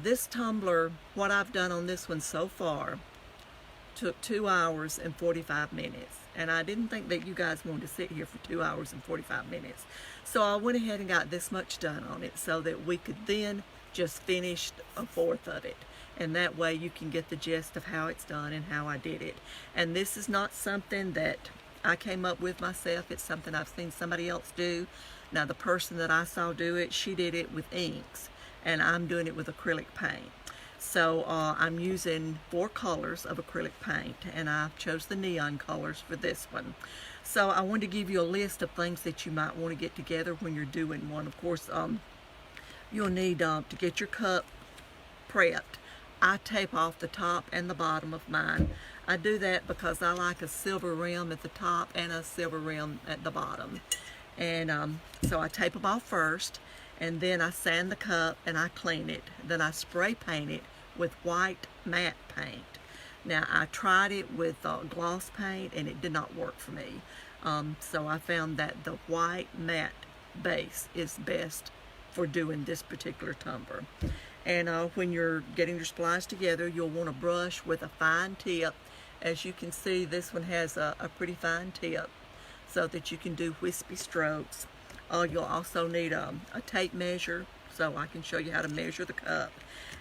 This tumbler, what I've done on this one so far, took 2 hours and 45 minutes. And I didn't think that you guys wanted to sit here for 2 hours and 45 minutes. So I went ahead and got this much done on it so that we could then just finish a fourth of it. And that way you can get the gist of how it's done and how I did it. And this is not something that I came up with myself. It's something I've seen somebody else do. Now the person that I saw do it, she did it with inks. And I'm doing it with acrylic paint. So I'm using 4 colors of acrylic paint, and I chose the neon colors for this one. So I wanted to give you a list of things that you might want to get together when you're doing one. Of course, you'll need to get your cup prepped. I tape off the top and the bottom of mine. I do that because I like a silver rim at the top and a silver rim at the bottom. And so I tape them off first, and then I sand the cup and I clean it. Then I spray paint it with white matte paint. Now I tried it with gloss paint and it did not work for me. So I found that the white matte base is best for doing this particular tumbler. And when you're getting your supplies together, you'll want a brush with a fine tip. As you can see, this one has a pretty fine tip so that you can do wispy strokes. You'll also need a tape measure so I can show you how to measure the cup.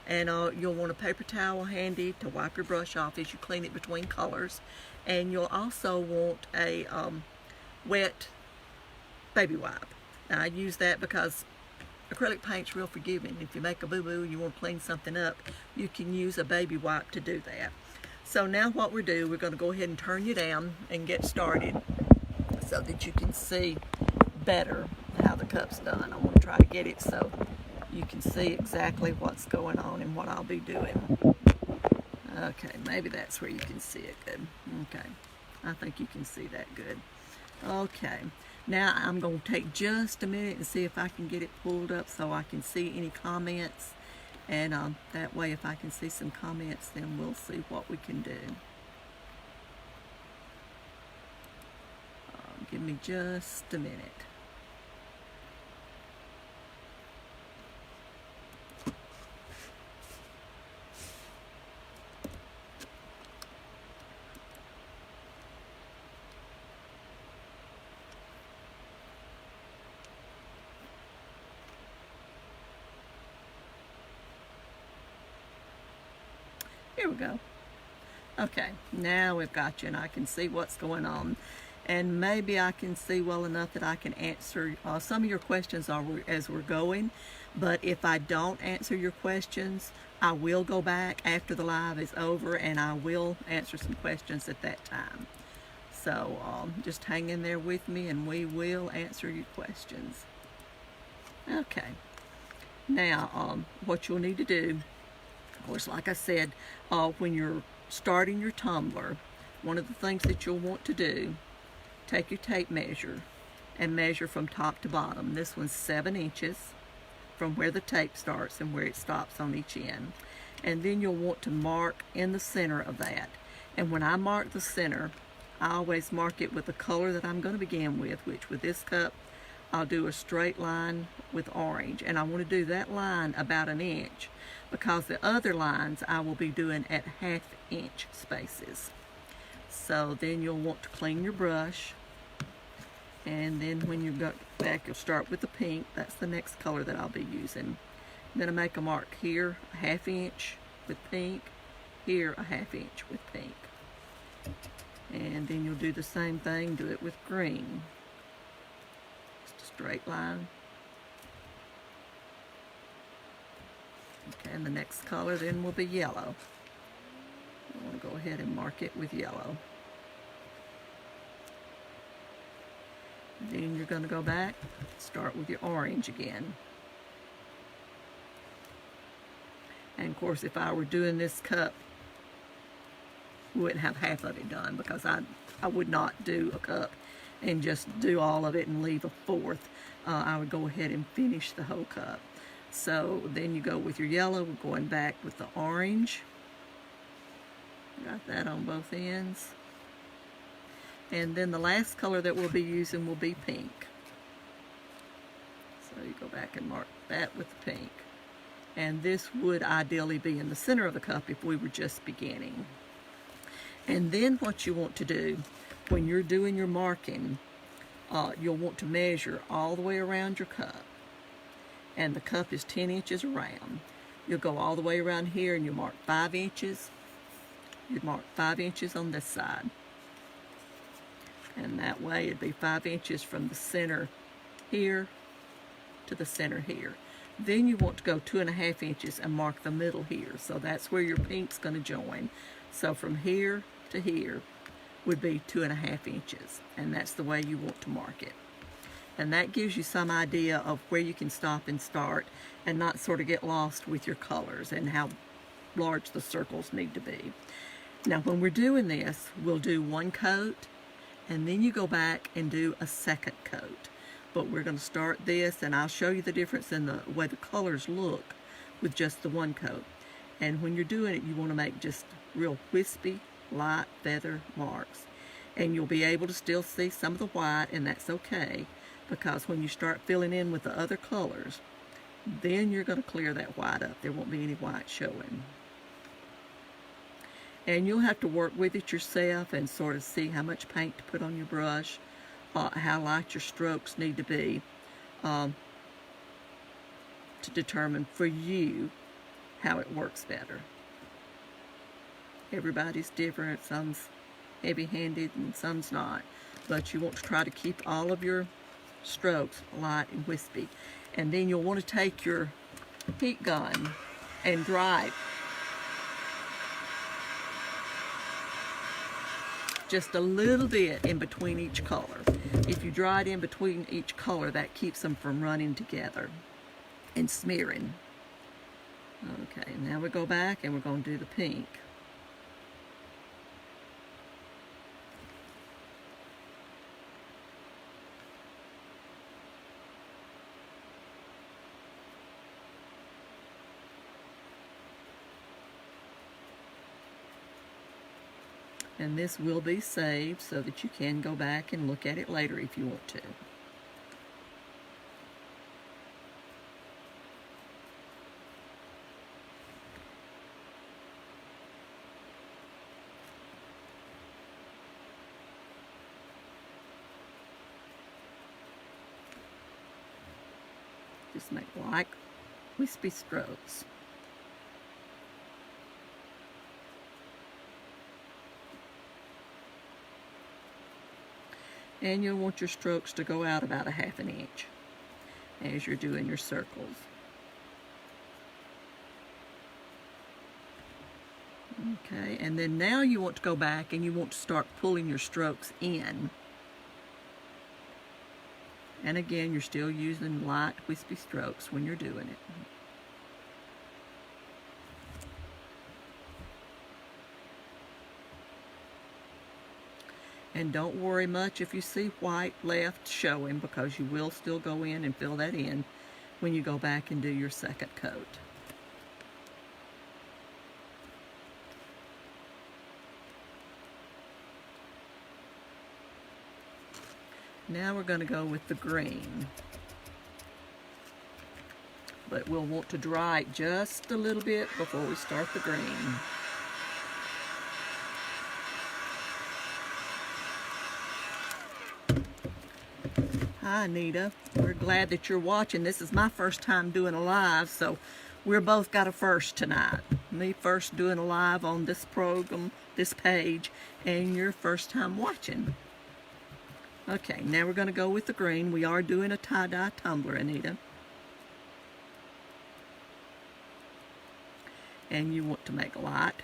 And you'll want a paper towel handy to wipe your brush off as you clean it between colors. And you'll also want a wet baby wipe. Now I use that because acrylic paint's real forgiving. If you make a boo-boo and you want to clean something up, you can use a baby wipe to do that. So now what we're doing, we're going to go ahead and turn you down and get started so that you can see better how the cup's done. I want to try to get it so you can see exactly what's going on and what I'll be doing. Okay, maybe that's where you can see it good. Okay, I think you can see that good. Okay, now I'm going to take just a minute and see if I can get it pulled up so I can see any comments. And that way, if I can see some comments, then we'll see what we can do. Give me just a minute. Here we go. Okay, now we've got you and I can see what's going on. And maybe I can see well enough that I can answer some of your questions as we're going. But if I don't answer your questions, I will go back after the live is over and I will answer some questions at that time. So just hang in there with me and we will answer your questions. Okay, now what you'll need to do, of course, like I said, when you're starting your tumbler, one of the things that you'll want to do, take your tape measure and measure from top to bottom. This one's 7 inches from where the tape starts and where it stops on each end. And then you'll want to mark in the center of that. And when I mark the center, I always mark it with the color that I'm going to begin with, which with this cup, I'll do a straight line with orange. And I want to do that line about 1 inch because the other lines I will be doing at 1/2 inch spaces. So then you'll want to clean your brush, and then when you go back, you'll start with the pink. That's the next color that I'll be using. I'm going to make a mark here, 1/2 inch with pink, here 1/2 inch with pink. And then you'll do the same thing, do it with green. Just a straight line. Okay, and the next color then will be yellow. I want to go ahead and mark it with yellow. Then you're going to go back, start with your orange again. And of course, if I were doing this cup, we wouldn't have half of it done because I would not do a cup and just do all of it and leave a fourth. I would go ahead and finish the whole cup. So then you go with your yellow, we're going back with the orange. Got that on both ends. And then the last color that we'll be using will be pink. So you go back and mark that with the pink. And this would ideally be in the center of the cup if we were just beginning. And then what you want to do when you're doing your marking, you'll want to measure all the way around your cup. And the cup is 10 inches around. You'll go all the way around here and you mark 5 inches. You'd mark 5 inches on this side. And that way it'd be 5 inches from the center here to the center here. Then you want to go 2.5 inches and mark the middle here. So that's where your pink's going to join. So from here to here would be 2.5 inches. And that's the way you want to mark it. And that gives you some idea of where you can stop and start and not sort of get lost with your colors and how large the circles need to be. Now when we're doing this, we'll do one coat and then you go back and do a second coat. But we're going to start this and I'll show you the difference in the way the colors look with just the one coat. And when you're doing it, you want to make just real wispy, light feather marks. And you'll be able to still see some of the white, and that's okay, because when you start filling in with the other colors, then you're going to clear that white up. There won't be any white showing. And you'll have to work with it yourself and sort of see how much paint to put on your brush, how light your strokes need to be, to determine for you how it works better. Everybody's different. Some's heavy-handed and some's not. But you want to try to keep all of your strokes light and wispy. And then you'll want to take your heat gun and dry it just a little bit in between each color. If you dry it in between each color, that keeps them from running together and smearing. Okay, now we go back and we're going to do the pink. And this will be saved so that you can go back and look at it later if you want to. Just make light, wispy strokes. And you'll want your strokes to go out about 1/2 inch as you're doing your circles. Okay, and then now you want to go back and you want to start pulling your strokes in. And again, you're still using light, wispy strokes when you're doing it. And don't worry much if you see white left showing, because you will still go in and fill that in when you go back and do your second coat. Now we're going to go with the green. But we'll want to dry it just a little bit before we start the green. Hi, Anita. We're glad that you're watching. This is my first time doing a live, so we're both got a first tonight. Me first doing a live on this program, this page, and your first time watching. Okay, now we're going to go with the green. We are doing a tie-dye tumbler, Anita. And you want to make light,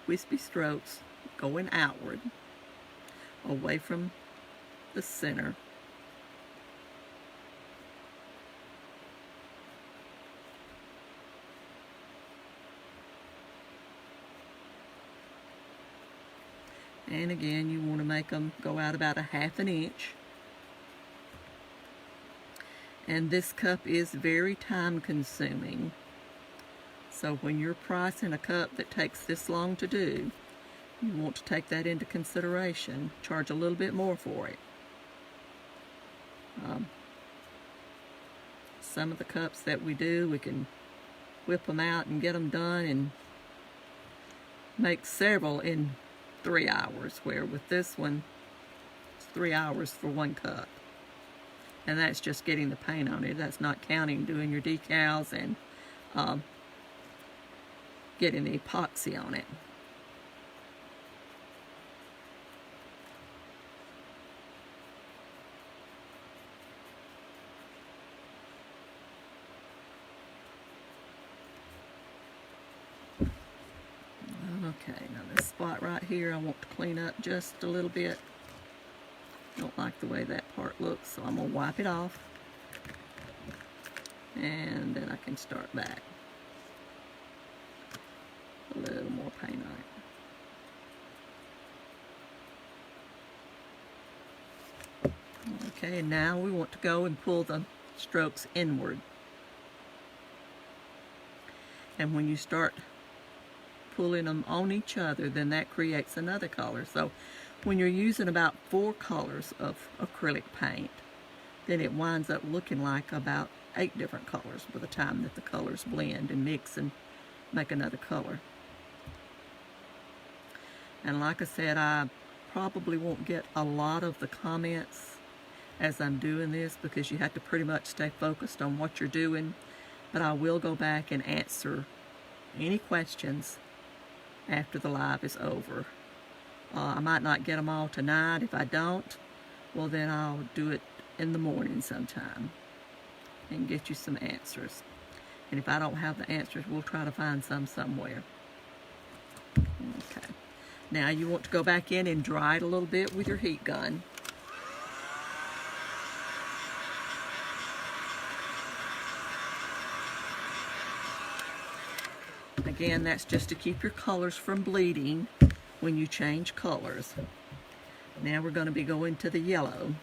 wispy strokes going outward, away from the center. And again, you want to make them go out about 1/2 inch. And this cup is very time consuming. So when you're pricing a cup that takes this long to do, you want to take that into consideration. Charge a little bit more for it. Some of the cups that we do, we can whip them out and get them done and make several in 3 hours, where with this one, it's 3 hours for 1 cup. And that's just getting the paint on it. That's not counting doing your decals and getting the epoxy on it. Okay, now this spot right here I want to clean up just a little bit. Don't like the way that part looks, so I'm going to wipe it off. And then I can start back. A little more paint on it. Okay, and now we want to go and pull the strokes inward. And when you start pulling them on each other, then that creates another color. So when you're using about 4 colors of acrylic paint, then it winds up looking like about 8 different colors by the time that the colors blend and mix and make another color. And like I said, I probably won't get a lot of the comments as I'm doing this because you have to pretty much stay focused on what you're doing, but I will go back and answer any questions after the live is over. I might not get them all tonight. If I don't, well then I'll do it in the morning sometime and get you some answers. And if I don't have the answers, we'll try to find some somewhere. Okay. Now you want to go back in and dry it a little bit with your heat gun. Again, that's just to keep your colors from bleeding when you change colors. Now we're going to be going to the yellow.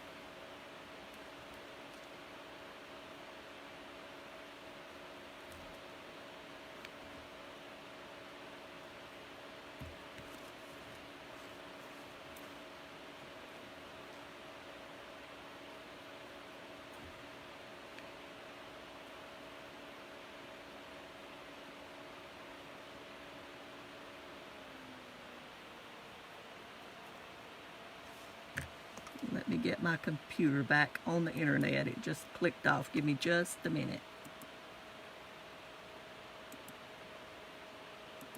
Let me get my computer back on the internet. It just clicked off. Give me just a minute.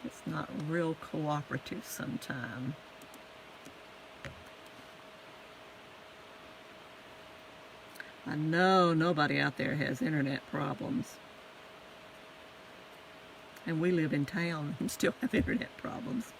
It's not real cooperative sometimes. I know nobody out there has internet problems. And we live in town and still have internet problems.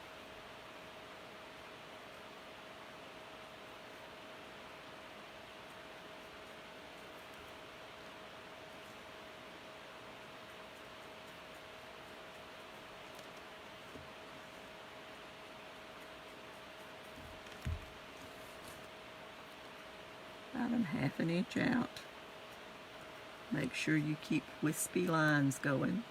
About ½ an inch out. Make sure you keep wispy lines going.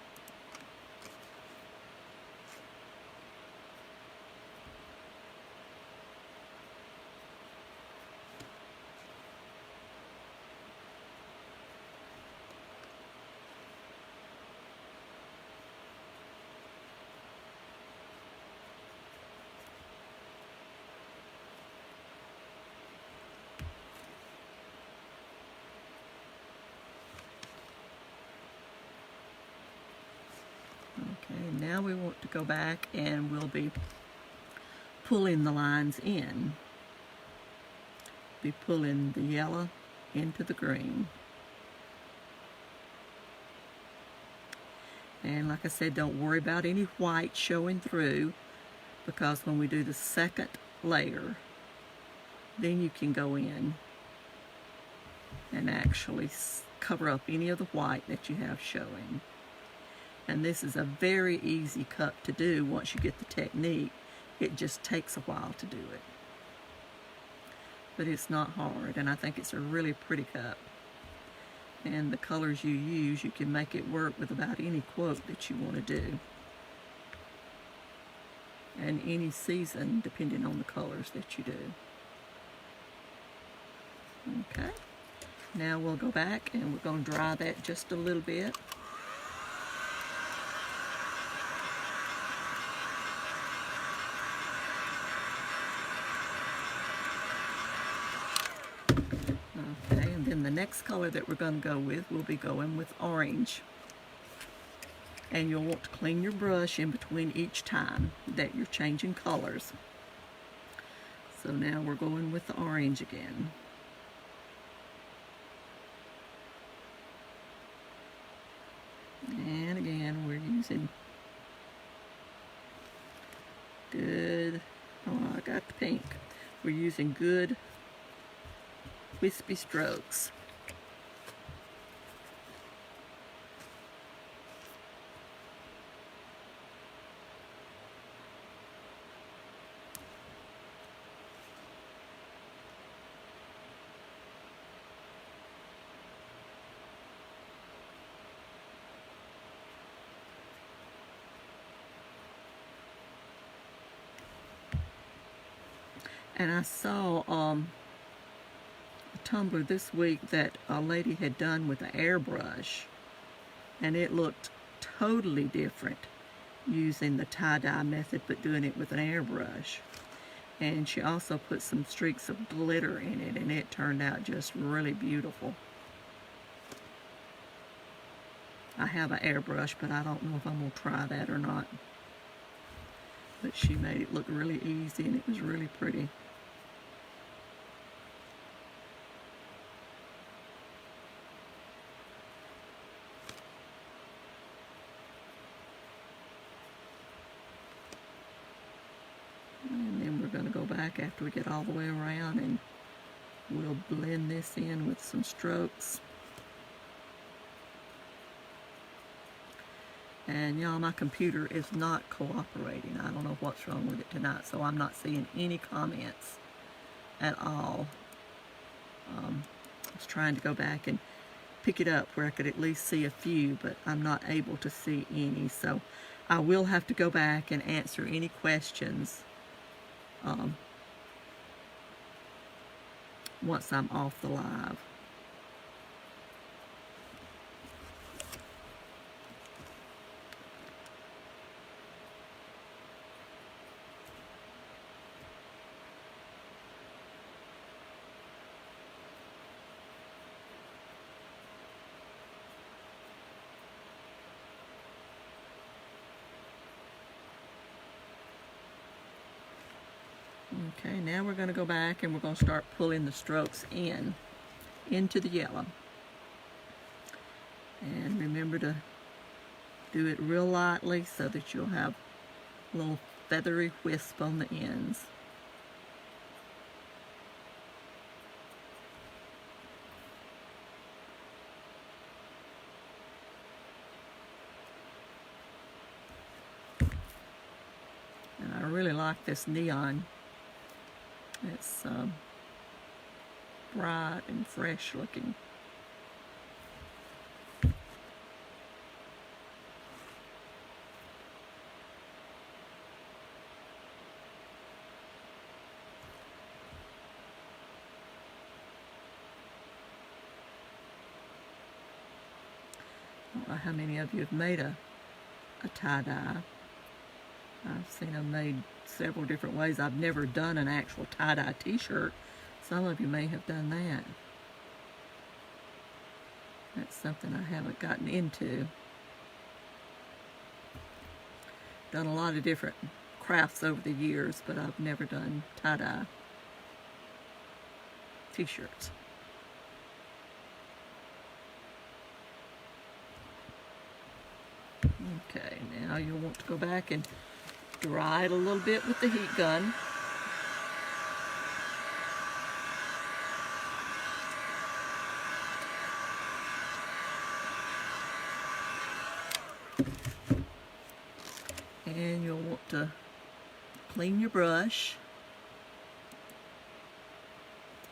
Okay, now we want to go back and we'll be pulling the lines in. Be pulling the yellow into the green. And like I said, don't worry about any white showing through, because when we do the second layer, then you can go in and actually cover up any of the white that you have showing. And this is a very easy cup to do once you get the technique. It just takes a while to do it. But it's not hard, and I think it's a really pretty cup. And the colors you use, you can make it work with about any quote that you want to do. And any season, depending on the colors that you do. Okay. Now we'll go back and we're going to dry that just a little bit. then the next color that we're going to go with, we'll be going with orange. And you'll want to clean your brush in between each time that you're changing colors. So now we're going with the orange again. And again, we're using good, oh, I got the pink. We're using good wispy strokes. And I saw a tumbler this week that a lady had done with an airbrush, and it looked totally different using the tie-dye method but doing it with an airbrush. And she also put some streaks of glitter in it, and it turned out just really beautiful. I have an airbrush, but I don't know if I'm going to try that or not. But she made it look really easy, and it was really pretty. And then we're going to go back after we get all the way around, and we'll blend this in with some strokes. And y'all, my computer is not cooperating. I don't know what's wrong with it tonight, so I'm not seeing any comments at all. I was trying to go back and pick it up where I could at least see a few, but I'm not able to see any. So I will have to go back and answer any questions once I'm off the live. Okay, now we're going to go back and we're going to start pulling the strokes into the yellow. And remember to do it real lightly so that you'll have a little feathery wisp on the ends. And I really like this neon. It's bright and fresh looking. I don't know how many of you have made a tie-dye. I've seen them made several different ways. I've never done an actual tie-dye t-shirt. Some of you may have done that. That's something I haven't gotten into. Done a lot of different crafts over the years, but I've never done tie-dye t-shirts. Okay, now you'll want to go back and dry it a little bit with the heat gun. And you'll want to clean your brush.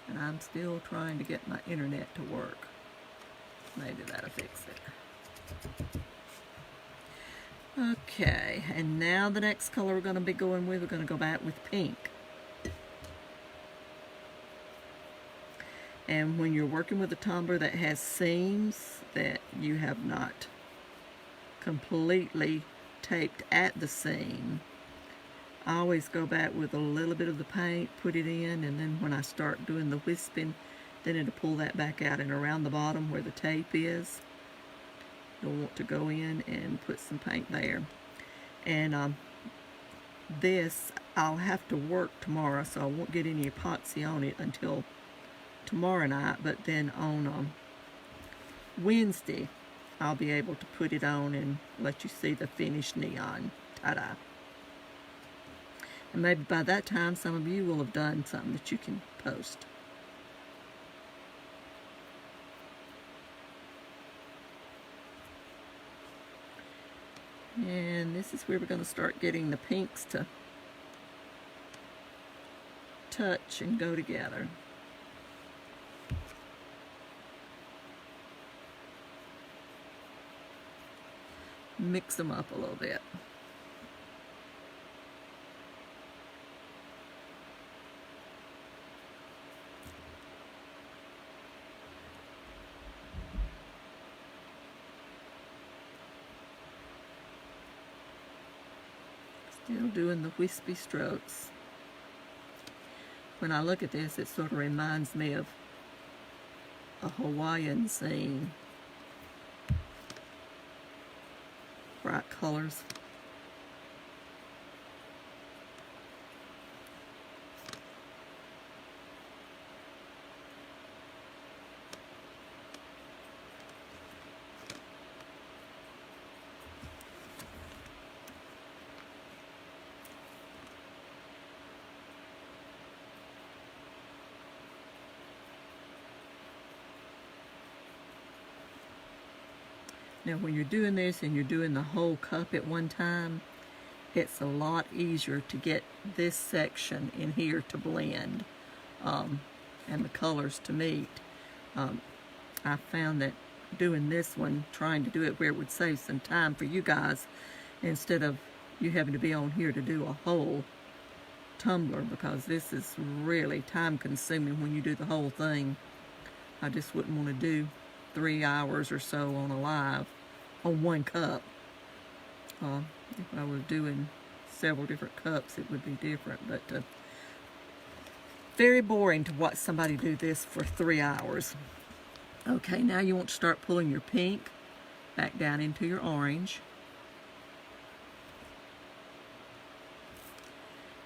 And I'm still trying to get my internet to work. Maybe that'll fix it. Okay, and now the next color we're going to be going with, we're going to go back with pink. And when you're working with a tumbler that has seams that you have not completely taped at the seam, I always go back with a little bit of the paint, put it in, and then when I start doing the wisping, then it'll pull that back out, and around the bottom where the tape is, you'll want to go in and put some paint there. And this, I'll have to work tomorrow, so I won't get any epoxy on it until tomorrow night, but then on Wednesday, I'll be able to put it on and let you see the finished neon. Ta-da. And maybe by that time, some of you will have done something that you can post. And this is where we're going to start getting the pinks to touch and go together. Mix them up a little bit. Still doing the wispy strokes. When I look at this, it sort of reminds me of a Hawaiian scene. Bright colors. Now when you're doing this and you're doing the whole cup at one time, it's a lot easier to get this section in here to blend and the colors to meet. I found that doing this one, trying to do it where it would save some time for you guys, instead of you having to be on here to do a whole tumbler, because this is really time consuming when you do the whole thing. I just wouldn't want to do 3 hours or so on a live on one cup. If I was doing several different cups, it would be different, but very boring to watch somebody do this for 3 hours. Okay, now you want to start pulling your pink back down into your orange.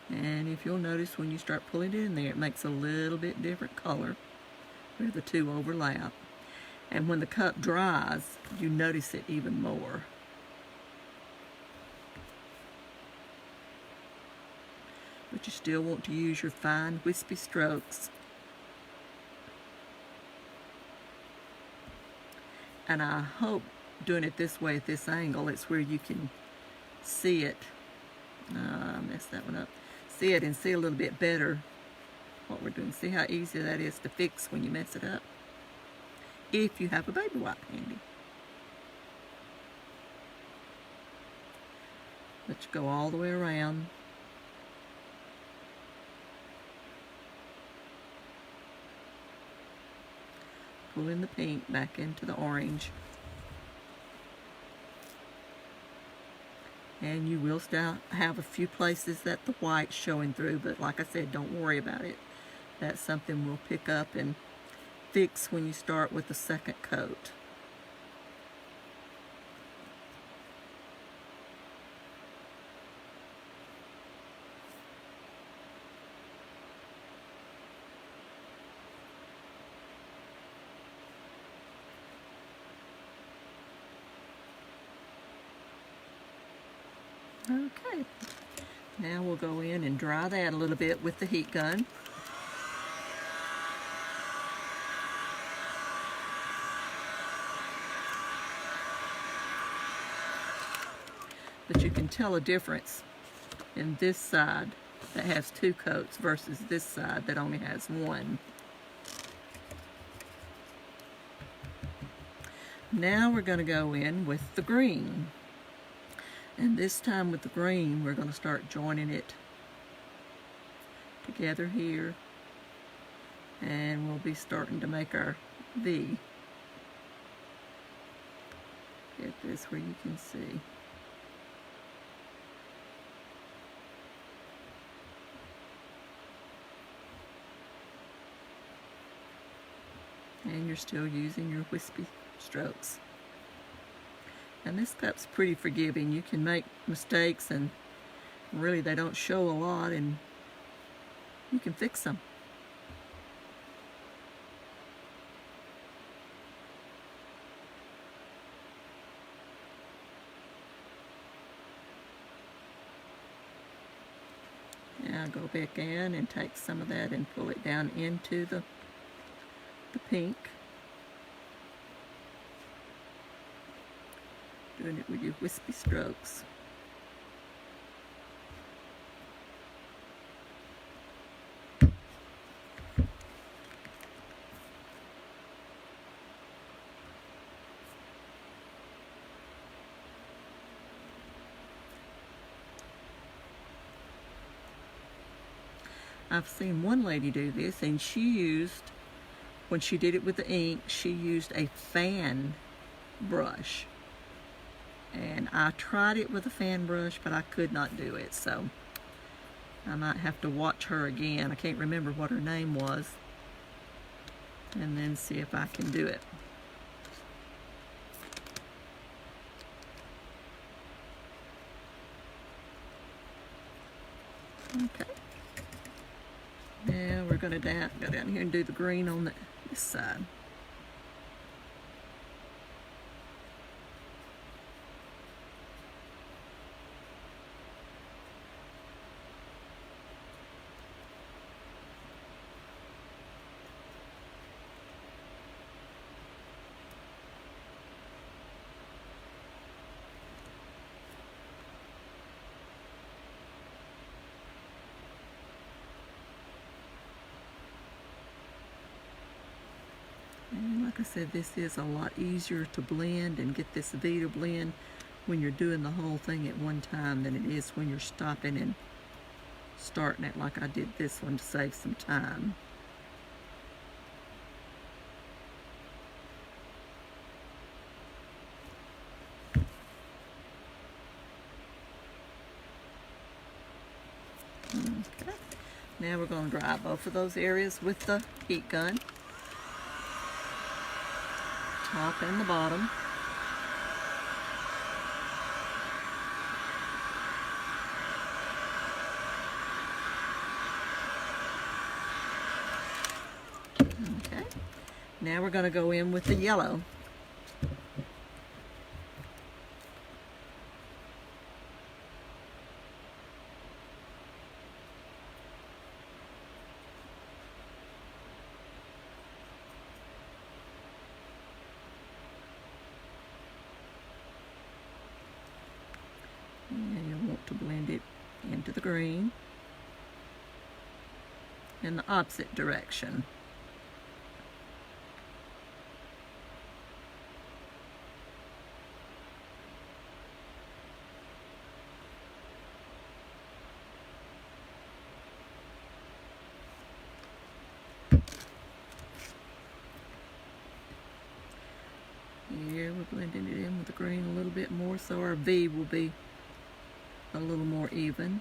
And if you'll notice, when you start pulling it in there, it makes a little bit different color where the two overlap. And when the cup dries, you notice it even more. But you still want to use your fine, wispy strokes. And I hope doing it this way at this angle, it's where you can see it. I messed that one up. See it and see a little bit better what we're doing. See how easy that is to fix when you mess it up, if you have a baby wipe handy. Let you go all the way around. Pulling the pink back into the orange. And you will still have a few places that the white's showing through, but like I said, don't worry about it. That's something we'll pick up and fix when you start with the second coat. Okay, now we'll go in and dry that a little bit with the heat gun. But you can tell a difference in this side that has 2 coats versus this side that only has 1. Now we're going to go in with the green. And this time with the green, we're going to start joining it together here. And we'll be starting to make our V. Get this where you can see. And you're still using your wispy strokes. And this cup's pretty forgiving. You can make mistakes and really they don't show a lot and you can fix them. Now go back in and take some of that and pull it down into the pink. Doing it with your wispy strokes. I've seen one lady do this, and she used, when she did it with the ink, she used a fan brush. And I tried it with a fan brush, but I could not do it, so I might have to watch her again. I can't remember what her name was, and then see if I can do it. Okay. Now we're going to go down here and do the green on this side. And like I said, this is a lot easier to blend and get this V to blend when you're doing the whole thing at one time than it is when you're stopping and starting it like I did this one to save some time. Okay. Now we're going to dry both of those areas with the heat gun. Top and the bottom. Okay. Now we're going to go in with the yellow. And you'll want to blend it into the green in the opposite direction. Here we're blending it in with the green a little bit more so our V will be a little more even.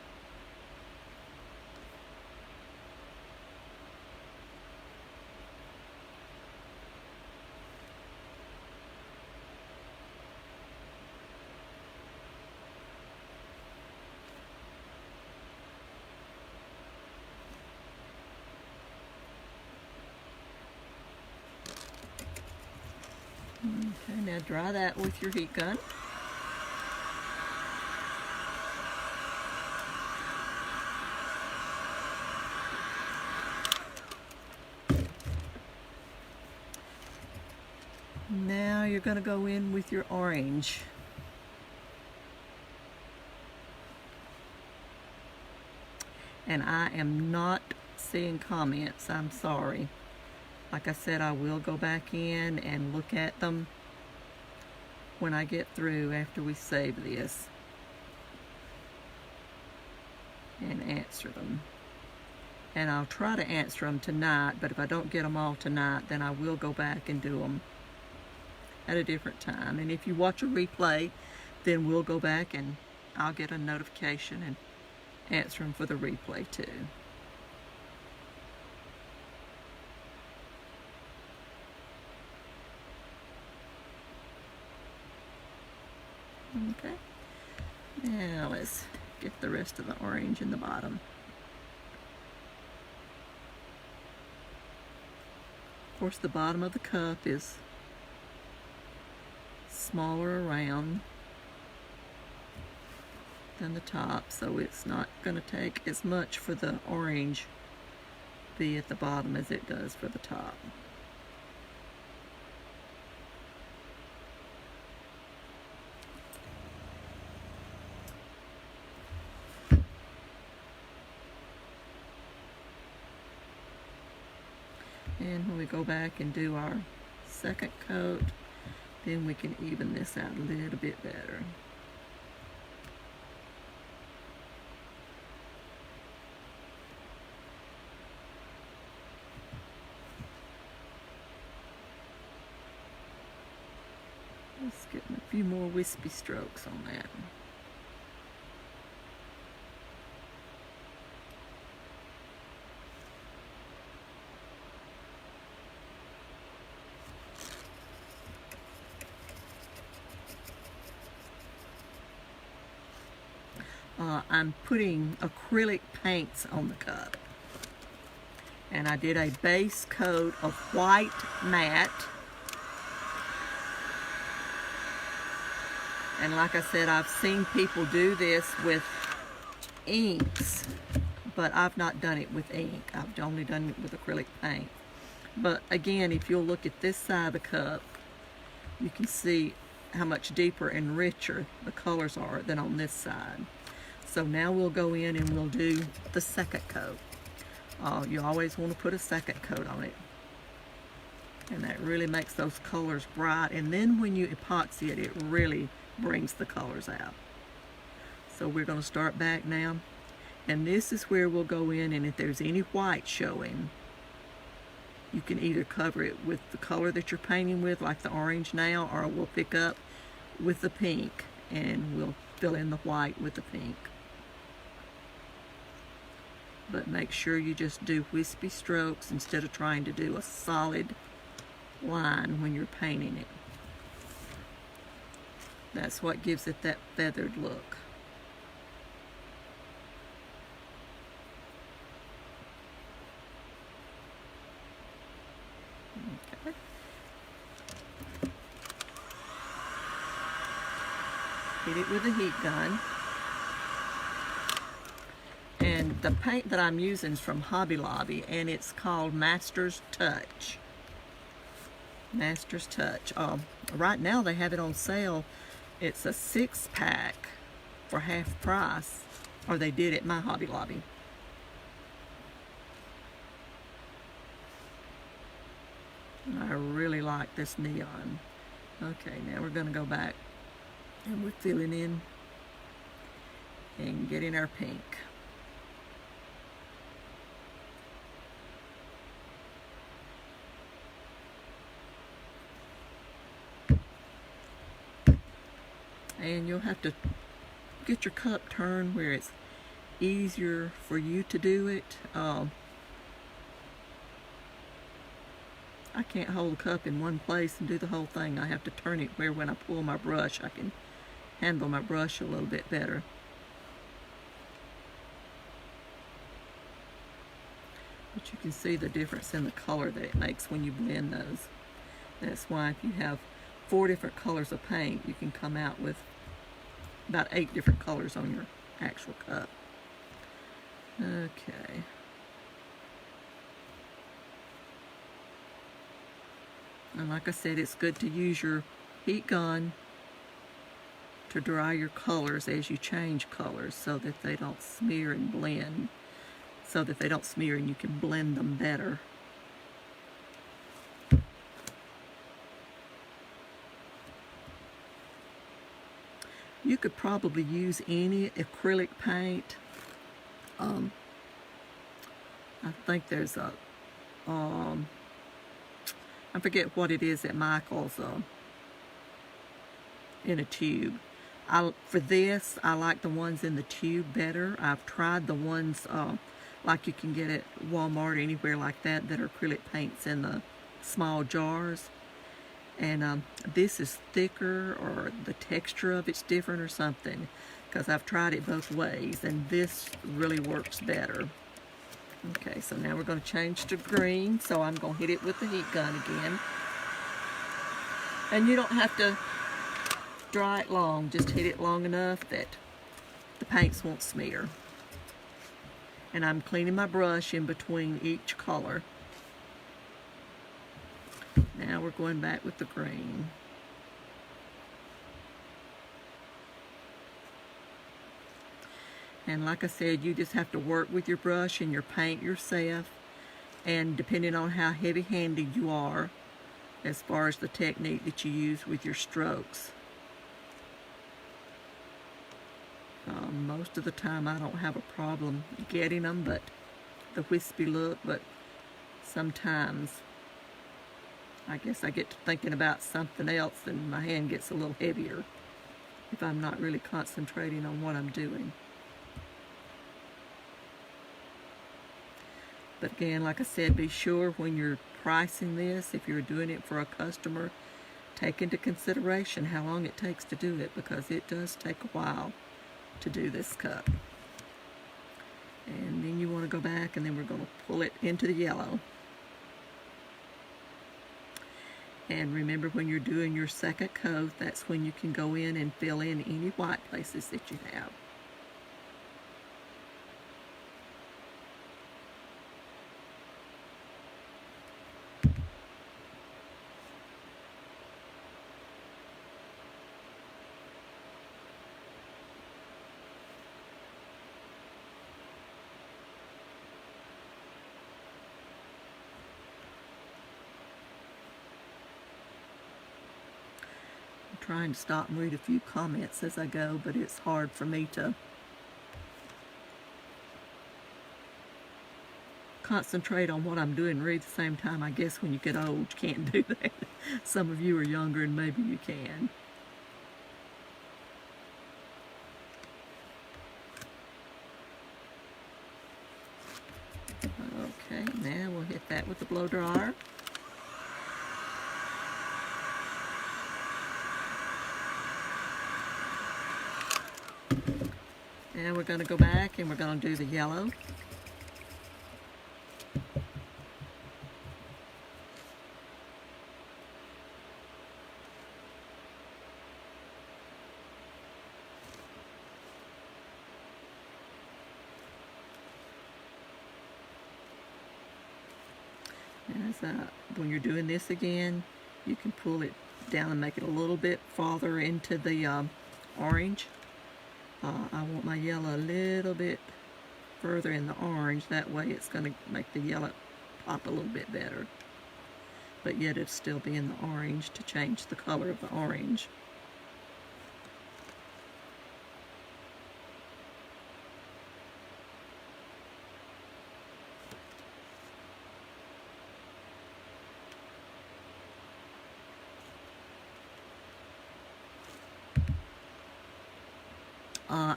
Okay, now dry that with your heat gun. Now you're going to go in with your orange. And I am not seeing comments, I'm sorry. Like I said, I will go back in and look at them when I get through after we save this and answer them. And I'll try to answer them tonight, but if I don't get them all tonight, then I will go back and do them at a different time. And if you watch a replay, then we'll go back and I'll get a notification and answer them for the replay too. Now let's get the rest of the orange in the bottom. Of course, the bottom of the cup is smaller around than the top, so it's not going to take as much for the orange be at the bottom as it does for the top. And when we go back and do our second coat, then we can even this out a little bit better. Let's get a few more wispy strokes on that. I'm putting acrylic paints on the cup. And I did a base coat of white matte. And like I said, I've seen people do this with inks, but I've not done it with ink. I've only done it with acrylic paint. But again, if you'll look at this side of the cup, you can see how much deeper and richer the colors are than on this side. So now we'll go in and we'll do the second coat. You always want to put a second coat on it. And that really makes those colors bright. And then when you epoxy it, it really brings the colors out. So we're going to start back now. And this is where we'll go in, and if there's any white showing, you can either cover it with the color that you're painting with, like the orange now, or we'll pick up with the pink and we'll fill in the white with the pink. But make sure you just do wispy strokes instead of trying to do a solid line when you're painting it. That's what gives it that feathered look. Okay. Hit it with a heat gun. And the paint that I'm using is from Hobby Lobby, and it's called Master's Touch. Master's Touch. Right now they have it on sale. It's a 6-pack for half price, or they did at my Hobby Lobby. I really like this neon. Okay, now we're going to go back and we're filling in and getting our pink. And you'll have to get your cup turned where it's easier for you to do it. I can't hold the cup in one place and do the whole thing. I have to turn it where when I pull my brush, I can handle my brush a little bit better. But you can see the difference in the color that it makes when you blend those. That's why if you have 4 different colors of paint, you can come out with about 8 different colors on your actual cup. Okay. And like I said, it's good to use your heat gun to dry your colors as you change colors so that they don't smear and blend. So that they don't smear and you can blend them better. You could probably use any acrylic paint. I think there's a, I forget what it is at Michael's, in a tube. For this, I like the ones in the tube better. I've tried the ones like you can get at Walmart or anywhere like that that are acrylic paints in the small jars. And this is thicker, or the texture of it's different or something. because I've tried it both ways, and this really works better. Okay, so now we're going to change to green, so I'm going to hit it with the heat gun again. And you don't have to dry it long, just hit it long enough that the paints won't smear. And I'm cleaning my brush in between each color. Now we're going back with the green. And like I said, you just have to work with your brush and your paint yourself. And depending on how heavy-handed you are, as far as the technique that you use with your strokes. Most of the time I don't have a problem getting them, but the wispy look, but sometimes I guess I get to thinking about something else and my hand gets a little heavier if I'm not really concentrating on what I'm doing. But again, like I said, be sure when you're pricing this, if you're doing it for a customer, take into consideration how long it takes to do it, because it does take a while to do this cup. And then you want to go back, and then we're going to pull it into the yellow. And remember, when you're doing your second coat, that's when you can go in and fill in any white places that you have. Trying to stop and read a few comments as I go, but it's hard for me to concentrate on what I'm doing and read at the same time. I guess when you get old, you can't do that. Some of you are younger and maybe you can. Okay, now we'll hit that with the blow dryer. Now we're going to go back and we're going to do the yellow. When you're doing this again, you can pull it down and make it a little bit farther into the orange. I want my yellow a little bit further in the orange. That way it's going to make the yellow pop a little bit better. But yet it'll still be in the orange to change the color of the orange.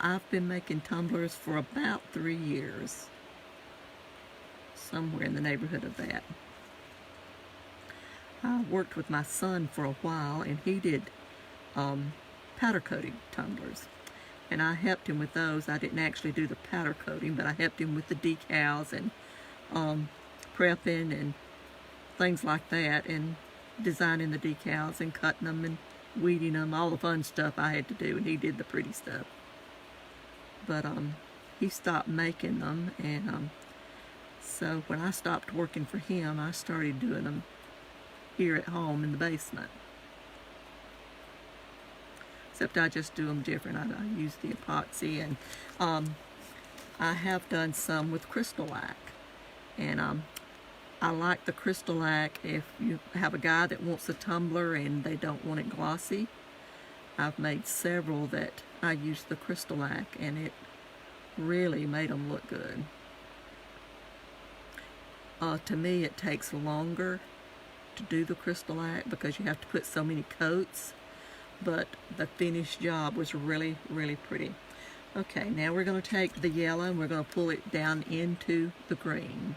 I've been making tumblers for about 3 years, somewhere in the neighborhood of that. I worked with my son for a while, and he did powder coating tumblers, and I helped him with those. I didn't actually do the powder coating, but I helped him with the decals and prepping and things like that, and designing the decals and cutting them and weeding them, all the fun stuff I had to do, and he did the pretty stuff. But he stopped making them, and so when I stopped working for him, I started doing them here at home in the basement. Except I just do them different. I use the epoxy, and I have done some with crystal-lac, and I like the crystal-lac if you have a guy that wants a tumbler and they don't want it glossy. I've made several that I used the crystal-lac, and it really made them look good. To me, it takes longer to do the crystal-lac because you have to put so many coats, but the finished job was really, really pretty. Okay, now we're going to take the yellow and we're going to pull it down into the green,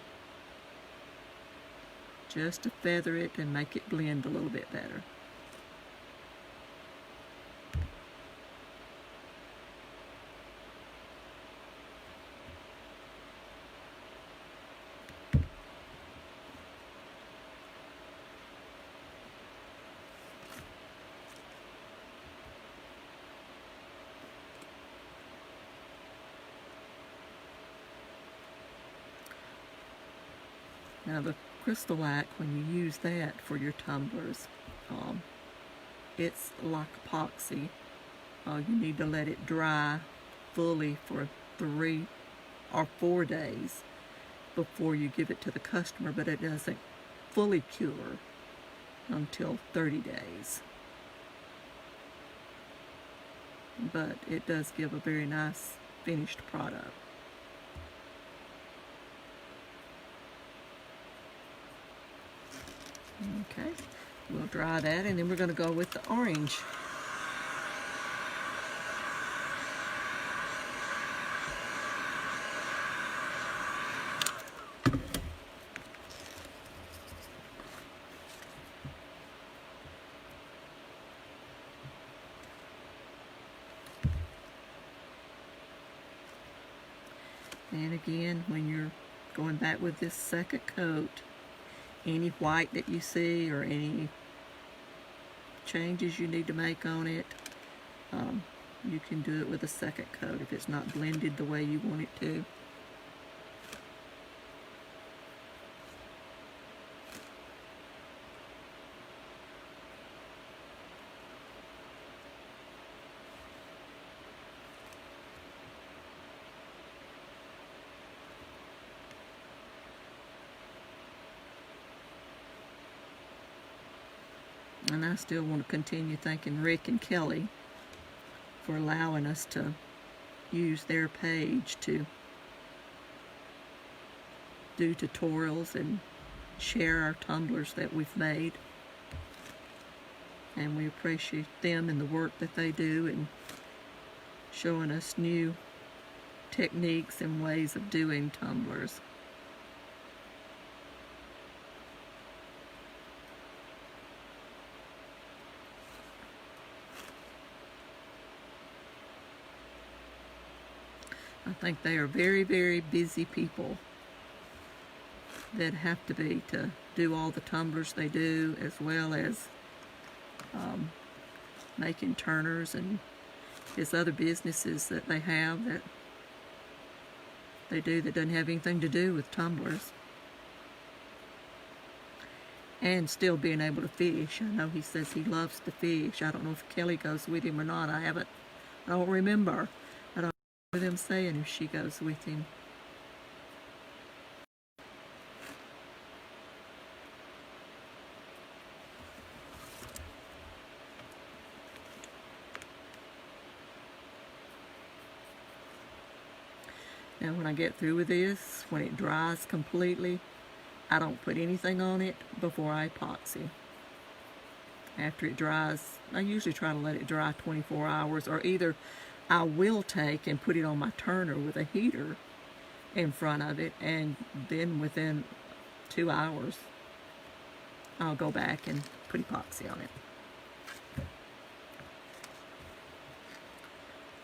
just to feather it and make it blend a little bit better. Now the crystallic, when you use that for your tumblers, it's like epoxy. You need to let it dry fully for 3 or 4 days before you give it to the customer, but it doesn't fully cure until 30 days. But it does give a very nice finished product. Okay, we'll dry that, and then we're going to go with the orange. And again, when you're going back with this second coat, any white that you see or any changes you need to make on it, you can do it with a second coat if it's not blended the way you want it to. And I still want to continue thanking Rick and Kelly for allowing us to use their page to do tutorials and share our tumblers that we've made. And we appreciate them and the work that they do and showing us new techniques and ways of doing tumblers. I think they are very, very busy people that have to be to do all the tumblers they do, as well as making turners and his other businesses that they have that they do that doesn't have anything to do with tumblers. And still being able to fish. I know he says he loves to fish. I don't know if Kelly goes with him or not. I don't remember. I don't remember them saying if she goes with him. Now when I get through with this, when it dries completely, I don't put anything on it before I epoxy. After it dries, I usually try to let it dry 24 hours, or either I will take and put it on my turner with a heater in front of it, and then within 2 hours, I'll go back and put epoxy on it.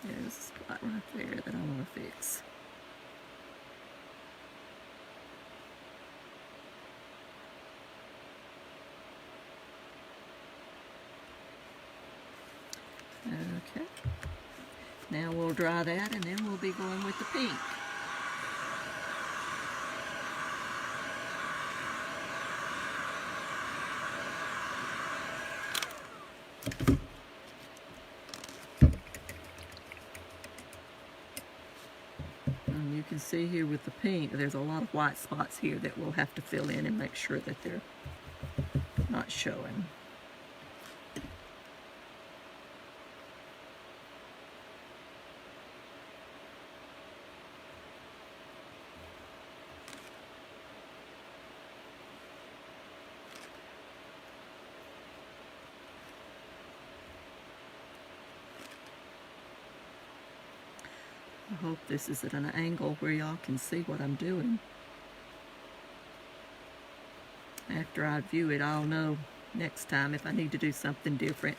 There's a spot right there that I want to fix. Okay, now we'll dry that, and then we'll be going with the pink. And you can see here with the pink, there's a lot of white spots here that we'll have to fill in and make sure that they're not showing. I hope this is at an angle where y'all can see what I'm doing. After I view it, I'll know next time if I need to do something different.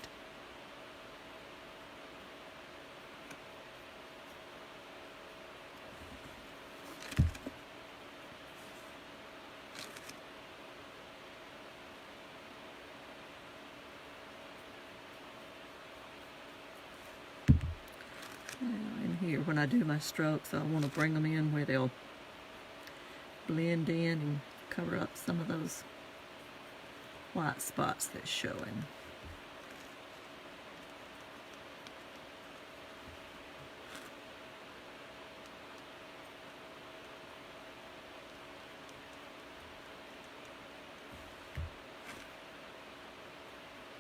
Here, when I do my strokes, I want to bring them in where they'll blend in and cover up some of those white spots that's showing.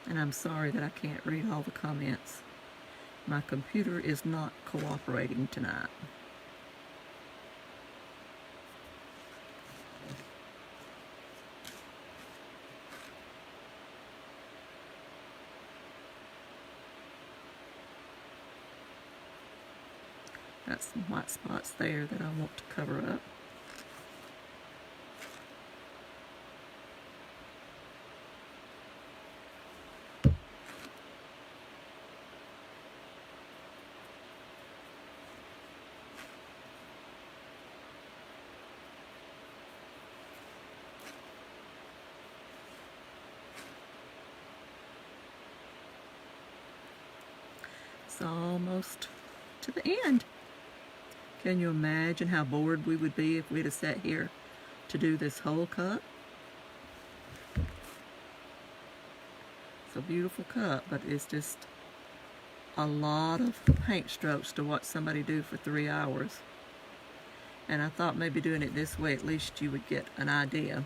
And I'm sorry that I can't read all the comments. My computer is not cooperating tonight. Got some white spots there that I want to cover up. It's almost to the end. Can you imagine how bored we would be if we'd have sat here to do this whole cup? It's a beautiful cup, but it's just a lot of paint strokes to watch somebody do for 3 hours. And I thought maybe doing it this way, at least you would get an idea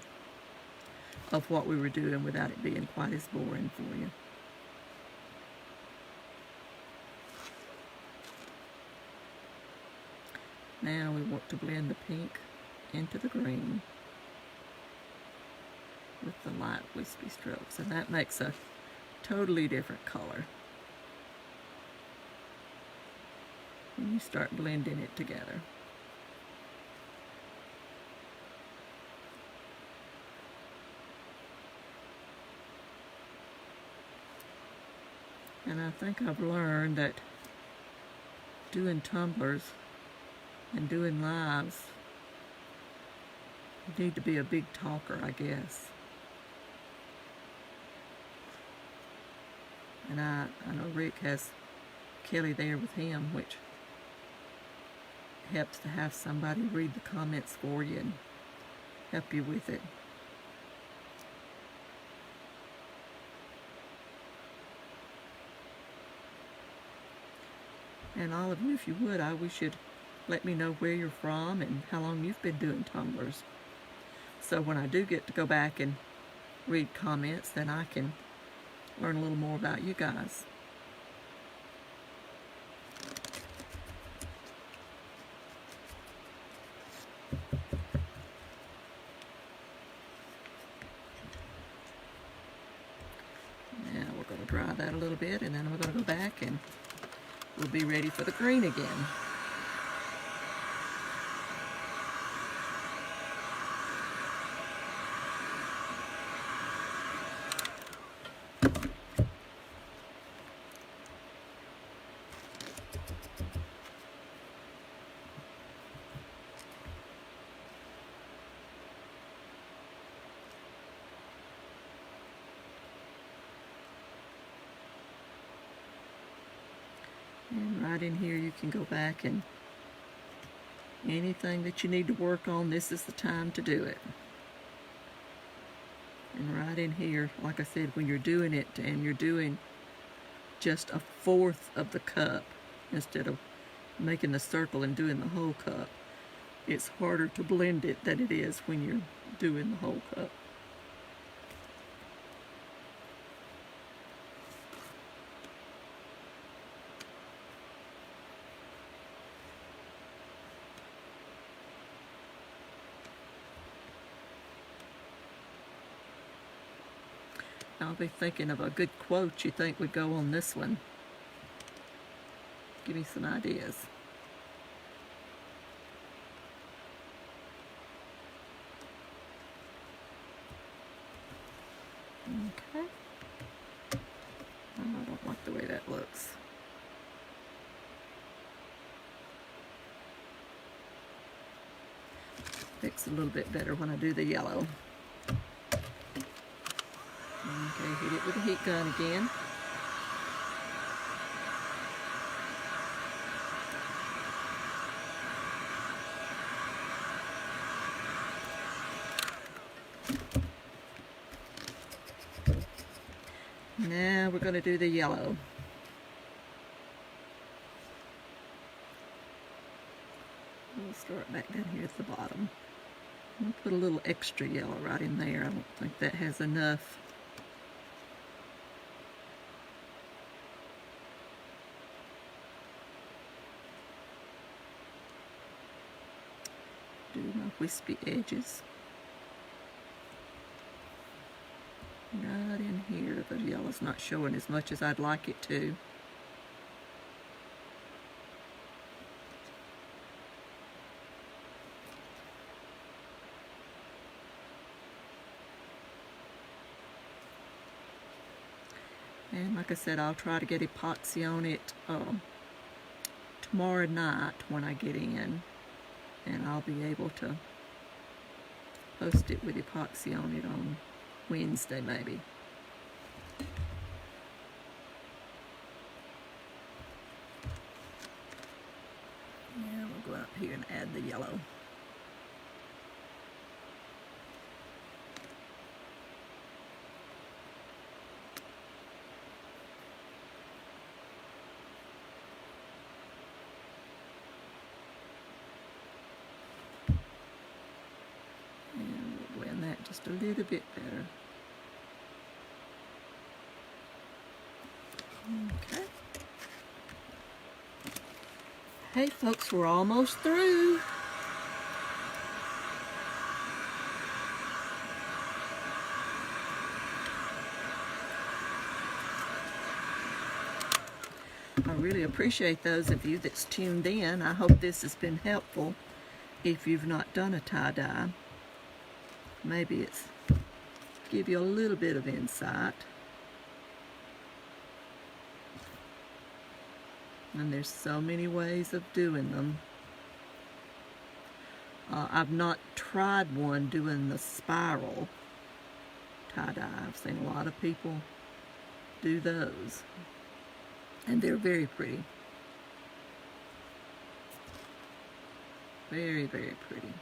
of what we were doing without it being quite as boring for you. Now we want to blend the pink into the green with the light wispy strokes, and that makes a totally different color when you start blending it together. And I think I've learned that doing tumblers and doing lives, you need to be a big talker, I guess. And I know Rick has Kelly there with him, which helps to have somebody read the comments for you and help you with it. And all of you, if you would, I wish you'd let me know where you're from and how long you've been doing tumblers. So when I do get to go back and read comments, then I can learn a little more about you guys. Now we're going to dry that a little bit, and then we're going to go back and we'll be ready for the green again. And right in here you can go back and anything that you need to work on, this is the time to do it. And right in here, like I said, when you're doing it and you're doing just 1/4 of the cup instead of making the circle and doing the whole cup, it's harder to blend it than it is when you're doing the whole cup. I'll be thinking of a good quote you think would go on this one. Give me some ideas. Okay. I don't like the way that looks. Looks a little bit better when I do the yellow. Okay, hit it with a heat gun again. Now we're going to do the yellow. We'll start back down here at the bottom. I'm going to put a little extra yellow right in there. I don't think that has enough. Do my wispy edges. Right in here, the yellow's not showing as much as I'd like it to. And like I said, I'll try to get epoxy on it tomorrow night when I get in, and I'll be able to post it with epoxy on it on Wednesday maybe. Now we'll go up here and add the yellow. Just a little bit better. Okay. Hey folks, we're almost through. I really appreciate those of you that's tuned in. I hope this has been helpful. If you've not done a tie-dye, maybe it's give you a little bit of insight. And there's so many ways of doing them. I've not tried one doing the spiral tie-dye. I've seen a lot of people do those, and they're very pretty. Very, very pretty.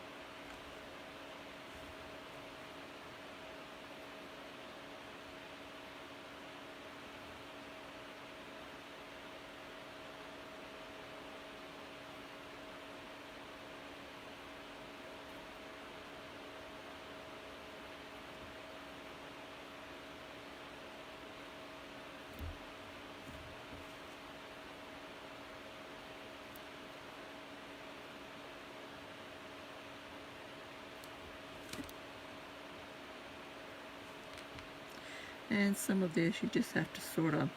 And some of this you just have to sort of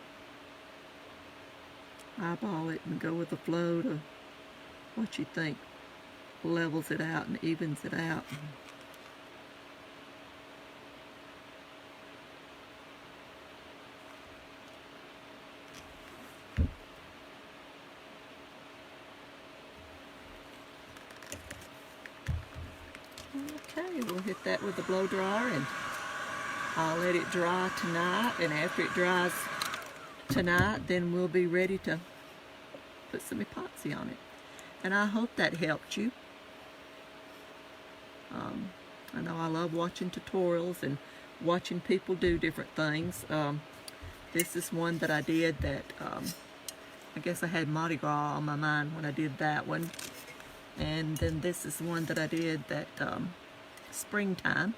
eyeball it and go with the flow to what you think levels it out and evens it out. Okay, we'll hit that with the blow dryer, and I'll let it dry tonight, and after it dries tonight, then we'll be ready to put some epoxy on it. And I hope that helped you. I know I love watching tutorials and watching people do different things. This is one that I did that, I guess I had Mardi Gras on my mind when I did that one. And then this is one that I did that springtime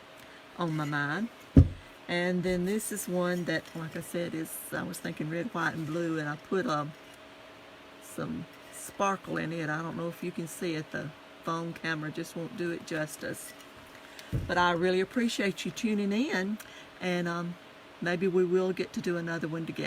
on my mind. And then this is one that, like I said, I was thinking red, white, and blue, and I put some sparkle in it. I don't know if you can see it. The phone camera just won't do it justice. But I really appreciate you tuning in, and maybe we will get to do another one together.